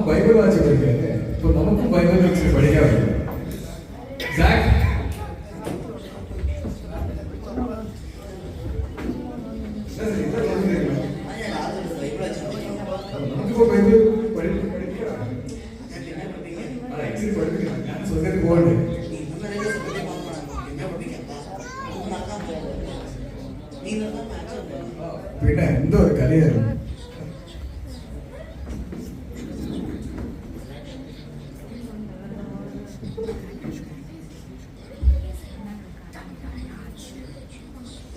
Bible വായിച്ചിട്ടില്ലേ? ഇപ്പൊ നമുക്കും Bible വെച്ചിട്ട് പഠിക്കാൻ പറ്റും. നമുക്കിപ്പോ ബൈബിൾ പഠിക്കാം. ഞാൻ സ്വർഗത്തിൽ പോകണ്ടേ? പിന്നെ എന്തോ ഒരു കളിയായിരുന്നു.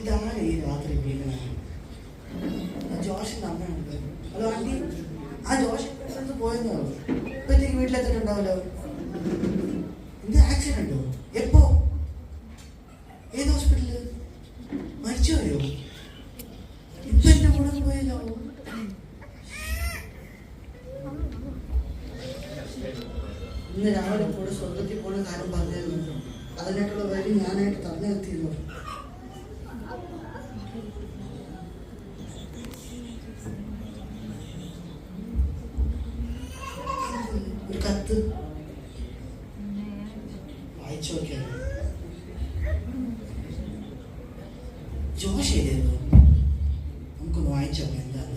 ഇതാണ് ഈ രാത്രി വിളിക്കണ ജോഷിന്റെ അമ്മയുണ്ട്. ഹലോ ആന്റി, ആ ജോഷ് പോയെന്നോ? ഇപ്പത്തേക്ക് വീട്ടിലെത്തിട്ടുണ്ടാവല്ലോ. എന്ത് ആക്സിഡന്റോ? എപ്പോ? ഏത് ഹോസ്പിറ്റലില്? മരിച്ചു പോയോ? ഇപ്പൊ എന്റെ കൂടെ പോയല്ലോ. ഇന്ന് രാവിലെ കൂടെ സ്വർഗത്തിൽ പോണ കാര്യം പറഞ്ഞായിരുന്നു. അതിനായിട്ടുള്ള വഴി ഞാനായിട്ട് തന്നു നിർത്തിയിരുന്നു. ഒരു കത്ത് വായിച്ചു നോക്കിയാൽ ജോഷ് എഴുതിയിരുന്നു. നമുക്കൊന്ന് വായിച്ചു നോക്കാം എന്താണ്.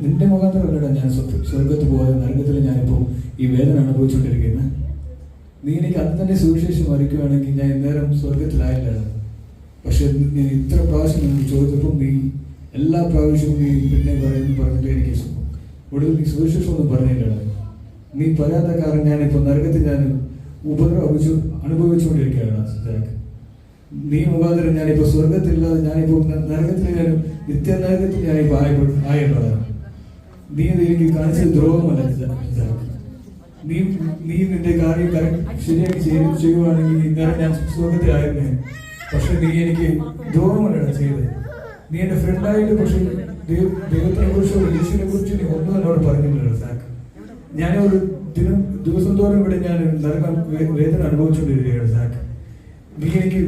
നിന്റെ മുഖാന്തരമല്ലടാ ഞാൻ സ്വർഗത്ത് പോയത്. നരകത്തിൽ ഞാനിപ്പോ ഈ വേദന അനുഭവിച്ചുകൊണ്ടിരിക്കുന്നത്. നീ എനിക്ക് അന്ന് തന്നെ സുവിശേഷം അറിയിക്കുകയാണെങ്കിൽ ഞാൻ ഇന്നേരം സ്വർഗത്തിലായില്ലടാ. പക്ഷെ ഞാൻ ഇത്ര പ്രാവശ്യം നിനക്ക് ചോദിച്ചപ്പോൾ നീ എല്ലാ പ്രാവശ്യവും നീ പിന്നെ പറഞ്ഞിട്ട് എനിക്ക് ഒടുവിൽ നീ സുവിശേഷം ഒന്നും പറഞ്ഞില്ലടാ. നീ പറയാത്ത കാരണം ഞാനിപ്പോ നരകത്തിൽ ഞാൻ അനുഭവിച്ചുകൊണ്ടിരിക്കുകയാണ് ജാക്ക്. നീ മുഖാന്തരം ഞാനിപ്പോ സ്വർഗത്തിലില്ലാതെ ഞാനിപ്പോ നരകത്തിൽ ഞാൻ നിത്യനരകത്തിൽ ഞാനിപ്പോ ആയിട്ടുള്ളതാണ്. നീ എനിക്ക് കാണിച്ചത് ദ്രോഹമല്ല ജാക്ക്. നീ നിന്റെ കാര്യം ശരിയാക്കി ചെയ്യുവാണെങ്കിൽ ഇന്നേരം ഞാൻ സ്വർഗത്തിലായിരുന്നേ. പക്ഷെ നീ എനിക്ക് ദ്രോഹമല്ല ചെയ്തത്. നീ എന്റെ ഫ്രണ്ടായിട്ട് പക്ഷെ ദൈവത്തിനെ കുറിച്ചോ യേശുവിനെ കുറിച്ചോ നീ ഒന്നും എന്നോട് പറഞ്ഞില്ലല്ലോ സാക്ക്. ഞാനൊരു ദിവസം തോറും ഇവിടെ ഞാൻ നരകം വേദന അനുഭവിച്ചുകൊണ്ടിരിക്കുകയാണ് സാക്ക്. നീ എനിക്ക്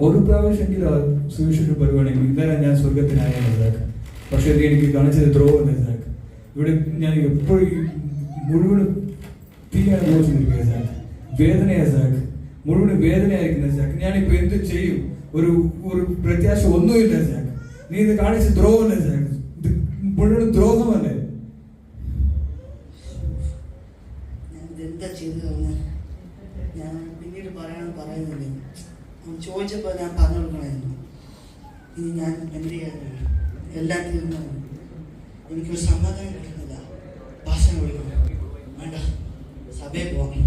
ഒരു പ്രാവശ്യമെങ്കിലും ആ സുവിശേഷം പറയുവാണെങ്കിൽ ഇന്നേരം ഞാൻ സ്വർഗത്തിനായാണ് സാക്ക്. പക്ഷെ നീ എനിക്ക് കാണിച്ചത് ദ്രോഹമല്ല സാക്ക്. ഇവിടെ ഞാൻ എപ്പോഴും മുഴുവനും തീ അനുഭവിച്ചുകൊണ്ടിരിക്കുക സാക്ക്. വേദനയാ സാക്ക്, മുഴുവനും വേദനയായിരിക്കുന്ന സാക്ക്. ഞാനിപ്പോ എന്ത് ചെയ്യും? ഒരു പ്രത്യാശ ഒന്നുമില്ല സാക്ക്. നീ ഇത് കാണിച്ച ദ്രോഹമല്ലേ സാക്ക്? ഇത് മുഴുവൻ ദ്രോഹമല്ലേ? എന്താ ചെയ്തതെന്ന് ഞാൻ പിന്നീട് പറയുന്നില്ല. ചോദിച്ചപ്പോൾ ഞാൻ പറഞ്ഞു കൊടുക്കണമായിരുന്നു. ഇനി ഞാൻ എന്ത് ചെയ്യാനാണ്? എല്ലാം തീർന്നാണ്. എനിക്കൊരു സമാധാനം കിട്ടുന്നില്ല. ഭാഷ വിളിക്കണം വേണ്ട, സഭയിൽ പോകാം.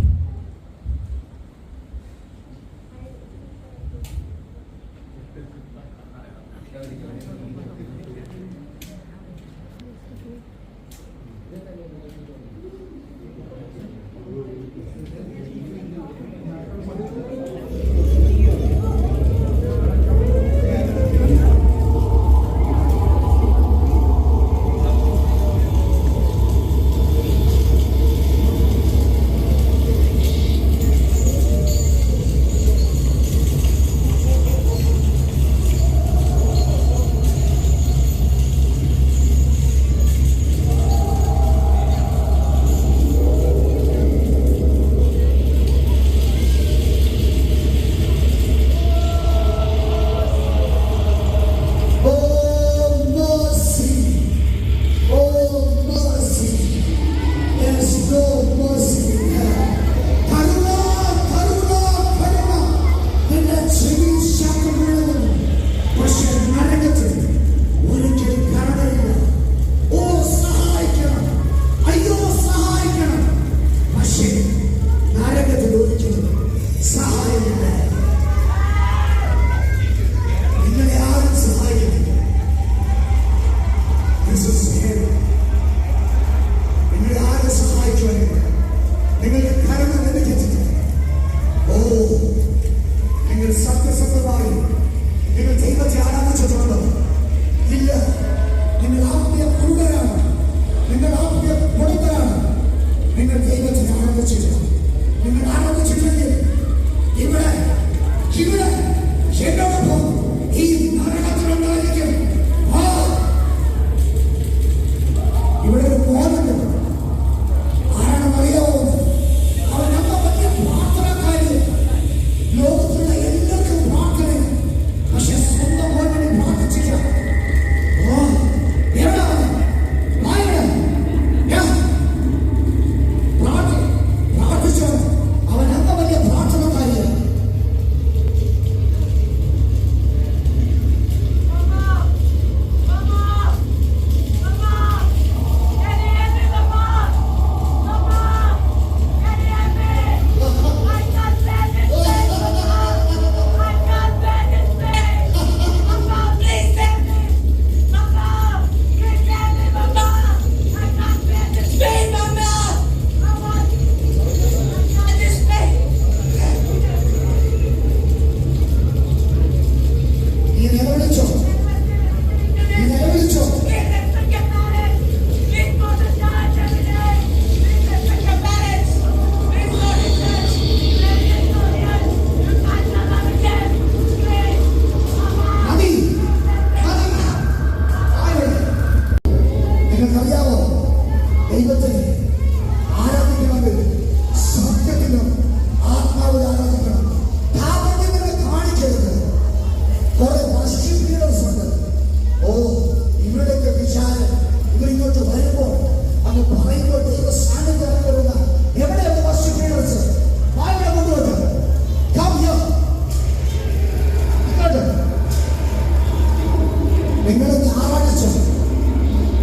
നിങ്ങൾ ഞായറാഴ്ച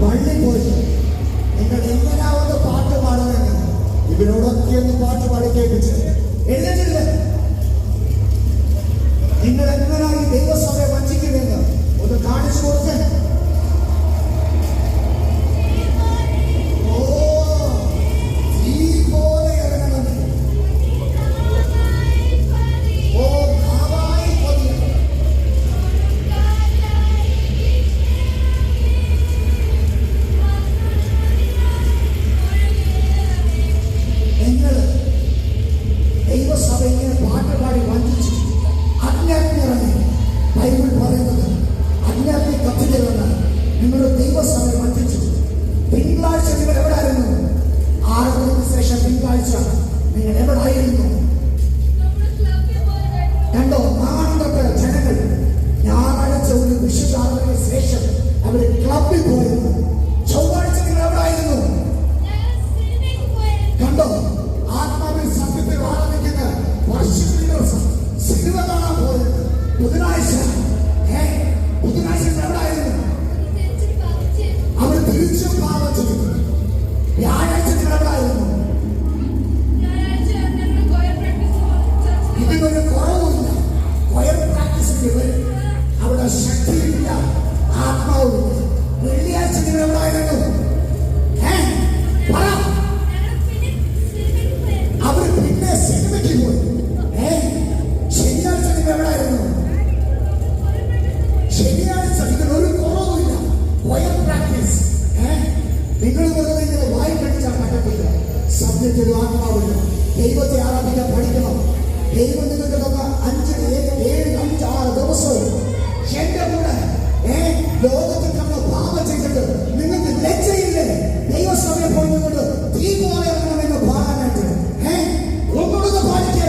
പള്ളി പോയി നിങ്ങൾ എങ്ങനെയാവുന്ന പാട്ട് പാടുമെന്ന് ഇവരോടൊക്കെ ഒന്ന് പാട്ട് പാടി കേൾപ്പിച്ച് എഴുതിട്ടില്ല. നിങ്ങൾ എങ്ങനെയാണ് ഈ ദൈവസഭയെ വഞ്ചിക്കുമെന്ന് ഒന്ന് കാണിച്ചു കൊടുത്തേ. ദൈവത്തെ ആരാധിക്കാൻ പഠിക്കണം. ദൈവം നിങ്ങൾക്ക് തന്ന 5, 7, 5, 6 ദിവസവും എന്റെ കൂടെ ലോകത്തിൽ നമ്മൾ പാപം ചെയ്തിട്ട് നിങ്ങൾക്ക് ലജ്ജയില്ലേ? ദൈവസഭയെ പോയി നിങ്ങളുടെ തീ പോലെ ഇറങ്ങണമെന്ന് പാടാനായിട്ട് ഒന്നുകൂടെ പാടിക്കാൻ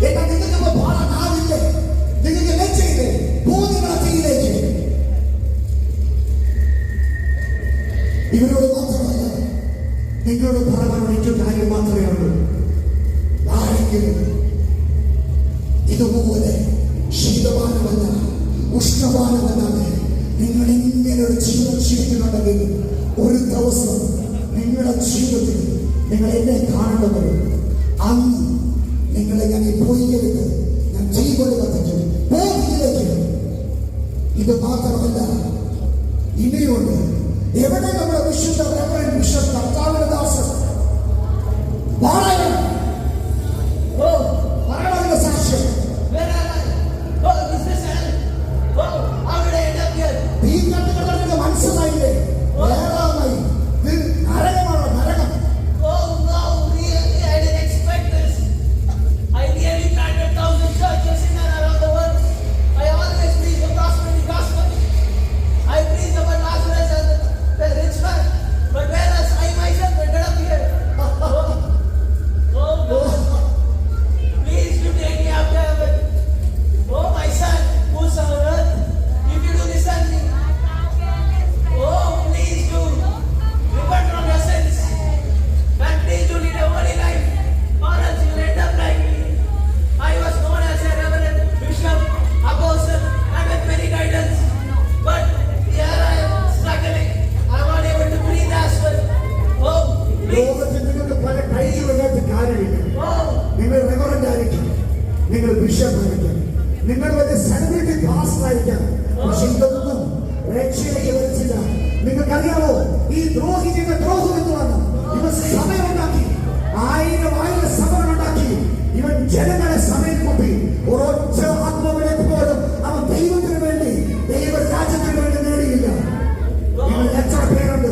എന്നാ നിങ്ങൾക്ക് പാടാൻ ആവില്ലേ? നിങ്ങൾക്ക് ലജ്ജയില്ലേ? പോകുന്ന തീയിലേക്ക്. ഇവരോട് മാത്രമല്ല, നിങ്ങളോട് പറയാൻ ഏറ്റവും കാര്യം മാത്രമേ ഉള്ളൂ. ആരെങ്കിലും ഇതുപോലെ ശീതപാനമല്ല ഉഷ്ണപാനമല്ലാതെ നിങ്ങൾ ഇങ്ങനെ ഒരു ജീവിതം ജീവിക്കുന്നുണ്ടെങ്കിൽ ഒരു ദിവസം നിങ്ങളുടെ ജീവിതത്തിൽ നിങ്ങൾ എന്നെ കാണേണ്ടത് അന്ന് നിങ്ങളെ ഞാൻ ഈ പൊയ്യെടുത്ത് ഞാൻ ജീവന് കത്തിക്കും പോയിലേക്ക്. ഇത് മാത്രമല്ല, ഇനിയുണ്ട്. എവിടെ നമ്മുടെ വിശുദ്ധ റവറൻഡ് ബിഷപ്പ് കർത്താവിന്റെ ദാസൻ പറയണതിന്റെ സാക്ഷ്യം ഈ കണ്ടുകളുടെ മനസ്സിലായില്ലേ? വേറാമായി നരകമാണ് നരകം. നിങ്ങൾ ബിഷപ്പായിരിക്കാം, നിങ്ങൾ വലിയ സെലിബ്രിറ്റി പാസ്റ്ററായിരിക്കാം, പക്ഷെ ഇതൊന്നും രക്ഷയിലേക്ക് വരുത്തില്ല. നിങ്ങൾക്കറിയാമോ ഈ ദ്രോഹി ചെയ്ത ദ്രോഹം എന്തുവാണ്? ഇവൻ സമയമുണ്ടാക്കി, 1000 സമയമുണ്ടാക്കി. ഇവൻ ജനങ്ങളെ സമയം കൂട്ടി. ഒരൊറ്റ ആത്മാവിനെ പോലും അവൻ ദൈവത്തിന് വേണ്ടി, ദൈവരാജ്യത്തിന് വേണ്ടി നേടിയില്ല. നിങ്ങൾ എത്ര പേരുണ്ട്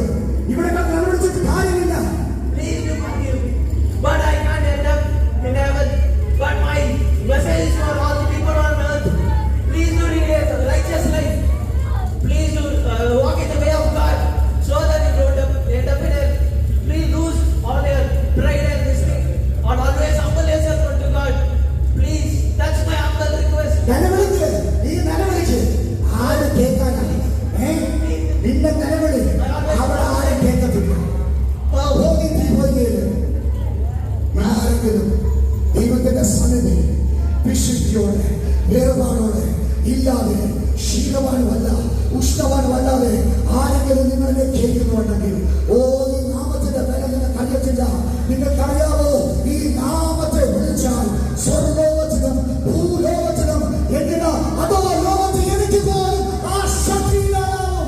ഇവിടെ കണ്ടുപിടിച്ചിട്ട് കാര്യമില്ല. Message is for all the people on earth. Please do lead a righteous life. Please do walk in the way of God, so that you don't end up in hell. Please lose all your pride and this thing, and always humble yourself unto God. Please, that's my humble request. നിലവിളിക്ക്, നീ നിലവിളിക്ക്. ആരും കേൾക്കാനാണ് നിന്റെ നിലവിളി. അവിടെ ആരും കേൾക്കത്തില്ല. പോയി ആരെങ്കിലും ദൈവത്തിന്റെ സന്നിധി വിശുദ്ധിയോടെ വേർപാടോടെ ഇല്ലാതെ ക്ഷീണവാനുമല്ല ഉഷ്ണവാനുമല്ലാതെ ആരെങ്കിലും നിങ്ങളെ കേൾക്കുന്നുണ്ടെങ്കിൽ ഓ ഈ നാമത്തിന്റെ വില നിങ്ങൾക്ക് അറിയത്തില്ല. നിങ്ങൾക്കറിയാവോ ഈ നാമത്തെ വിളിച്ചാൽ സ്വർലോകത്തിനും ഭൂലോകത്തിനും എന്തിനാ അതോ ലോകത്തിൽ എനിക്ക് പോലും ആ ശക്തിയിലാവും.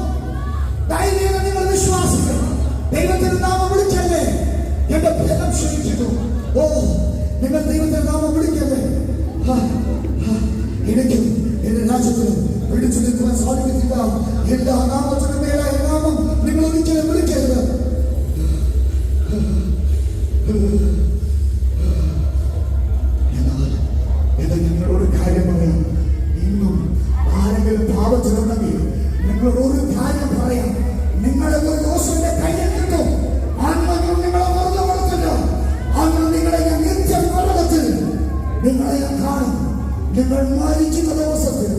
ധൈര്യം നിങ്ങൾ വിശ്വാസിക്കണം. ദൈവത്തിന്റെ നാമം വിളിക്കല്ലേ. എന്റെ ഭേദം ക്ഷണിക്കുന്നു. ഓ നിങ്ങൾ ദൈവത്തിന്റെ നാമം വിളിക്കല്ലേ. എനിക്കും എന്റെ രാജ്യത്തിനും പിടിച്ചു നിൽക്കുവാൻ സാധിക്കത്തില്ല. എല്ലാ നാമത്തിനും മേലായ നാമം നിങ്ങൾ ഒരിക്കലും വിളിക്കരുത്. എന്നാൽ നിങ്ങളോട് കാര്യം പറയാം. ഇന്നും ആരെങ്കിലും പാപത്തിലുണ്ടെങ്കിൽ നിങ്ങളോട് ഒരു കാര്യം പറയാം. നിങ്ങളെ ഒരു ദിവസത്തിന്റെ കയ്യിൽ കിട്ടും. അന്നും നിങ്ങളെ വെറുതെ വളർത്തില്ല. അന്ന് നിങ്ങളെ ഞാൻ നിത്യനരകത്തിൽ നിങ്ങളെ ഞാൻ കാണും. നിങ്ങൾ മരിക്കുന്ന ദിവസത്തിൽ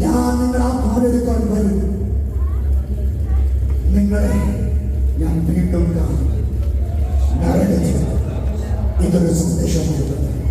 ഞാൻ നിങ്ങളെ ആത്മാവെടുക്കാൻ വരും. നിങ്ങളെ ഞാൻ വീണ്ടും കാണും. നരകത്തിൽ ഇതൊരു സന്ദേശമായിരുന്നു.